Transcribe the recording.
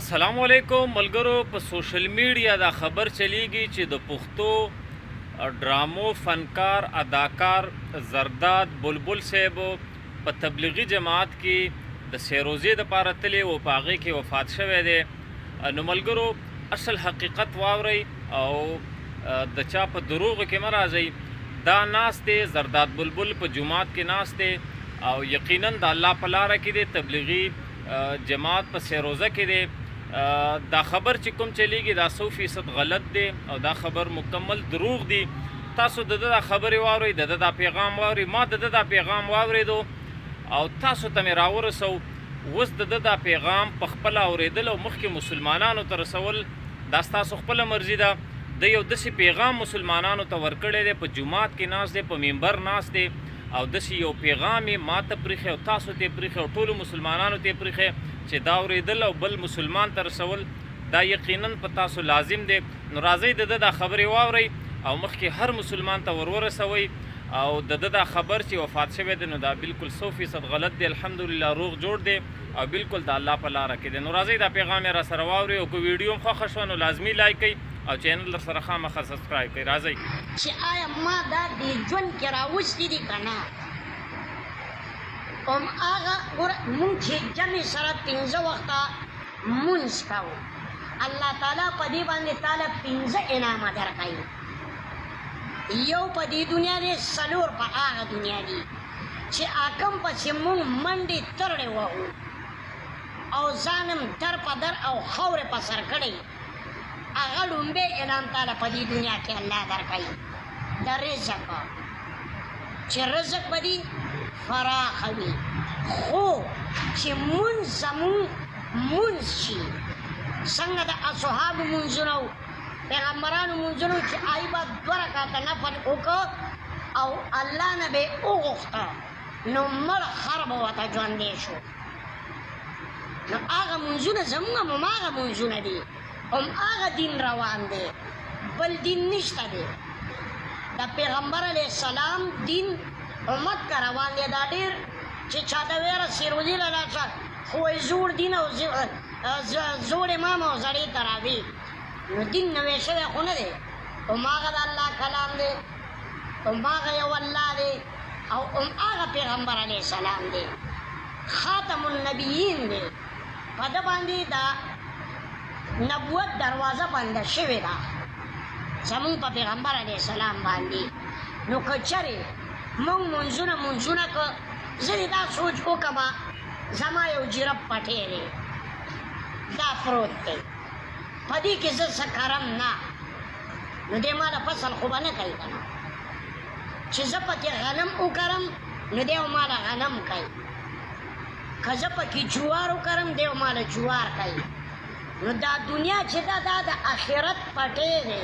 السلام علیکم ملګرو. په سوشل میډیا دا خبر چلیږي چې د پښتو ډرامو فنکار اداکار زرداد بلبل صاحب په تبلیغي جماعت کې د سیروزې دپاره تللی و، په هغې کې وفات شوی دی. نو ملګرو اصل حقیقت واورئ او د چا په دروغو کې مه راځئ. دا ناست دی زرداد بلبل په جماعت کې ناست دی او یقینا د الله په لاره کې دی، تبلیغي جماعت په سیروزه کې دی. دا خبر چې کوم چلیږي دا 100% غلط دی او دا خبر مکمل دروغ دی. تاسو د دا خبرې واورئ، د دا پیغام واورئ. ما د دا پیغام واورېدو او تاسو ته مې راورسو. اوس د دا پیغام په خپله اورېدل او مخکې مسلمانانو ته رسول دا ستاسو خپله مرضي ده. د یو داسې پیغام مسلمانانو ته ورکړی دی، په جومات کې ناست دی، په منبر ناست دی او داسې یو پیغام یې ما ته پرېښی او تاسو ته یې پرېښی او ټولو مسلمانانو ته یې پرېښی چې دا اورېدل او بل مسلمان ته رسول دا یقینا په تاسو لازم دی. نو راځئ د دا خبرې واورئ او مخکې هر مسلمان ته ورسوئ. او د دا خبر چې وفات شوی دی نو دا بالکل 100% غلط دی. الحمدلله روغ جوړ دی او بالکل د الله په لاره کې دی. نو راځئ دا پیغام یې را سره واورئ او که ویډیو هم خوښه شوه نو لازمي لایک کړئ او چینل در سره خامخا سبسکرایب کړئ. راځئ چې آیا ما دا د ژوند کې راوستي دي که نه، هم هغه مونږ چې جمع سره 15 وخته مونځ کوو، الله تعالی په دې باندې تعالی 15 انعامه درکوي. یو په دې دنیا دی، 4 په هغه دنیا دي چې حاکم پسې مونږ منډې ترړې وهو او ځانم در په در او خاورې په سر کړی. هغه لومبی انعام تعالی په دې دنیا کې الله درکوي د رزق، چې رزق به دي فراخ وي. خو چې مونځ زمونږ مونځ شي څنګه د اصحابو مونځونه و، پیغمبرانو مونځونه و چې هغوی به 2 رکعته نفل وکړه او الله نه به یې وغوښته نو مړ خر به ورته ژوندی شو. نو هغه مونځونه زمونږ هم هماغه مونځونه دي، هم هغه دین روان دی، بل دین نشته دی. د پیغمبر علیه السلام دین امت کا روان دی. دا ډېر چې چاته ویره سیروزي له لاړ شه خو یې زوړ دین او زوړ امام او زړې تراوي، نو دین نوی شوی خو نه دی. هماغه د الله کلام دی، هماغه یو الله دی او هماغه پیغمبر علیه السلام دی، خاتم النبیین دی. په ده باندې دا نبوت دروازه بنده شوې ده زمونږ په پیغمبر علیه السلام باندې. نو که چرې مونږ مونځونه که زه دې دا سوچ وکړمه زما یو جرب پټی دی دا پروت دی، په دې کې زه څه کرم نه، نو دې ماله فصل خو به نه کوي که نه، چې زه پکې غنم وکرم نو دی ماله غنم کوي، که زه پکې جوار وکرم دی ماله جوار کوي. نو دا دنیا چې دا د آخرت پټی دی.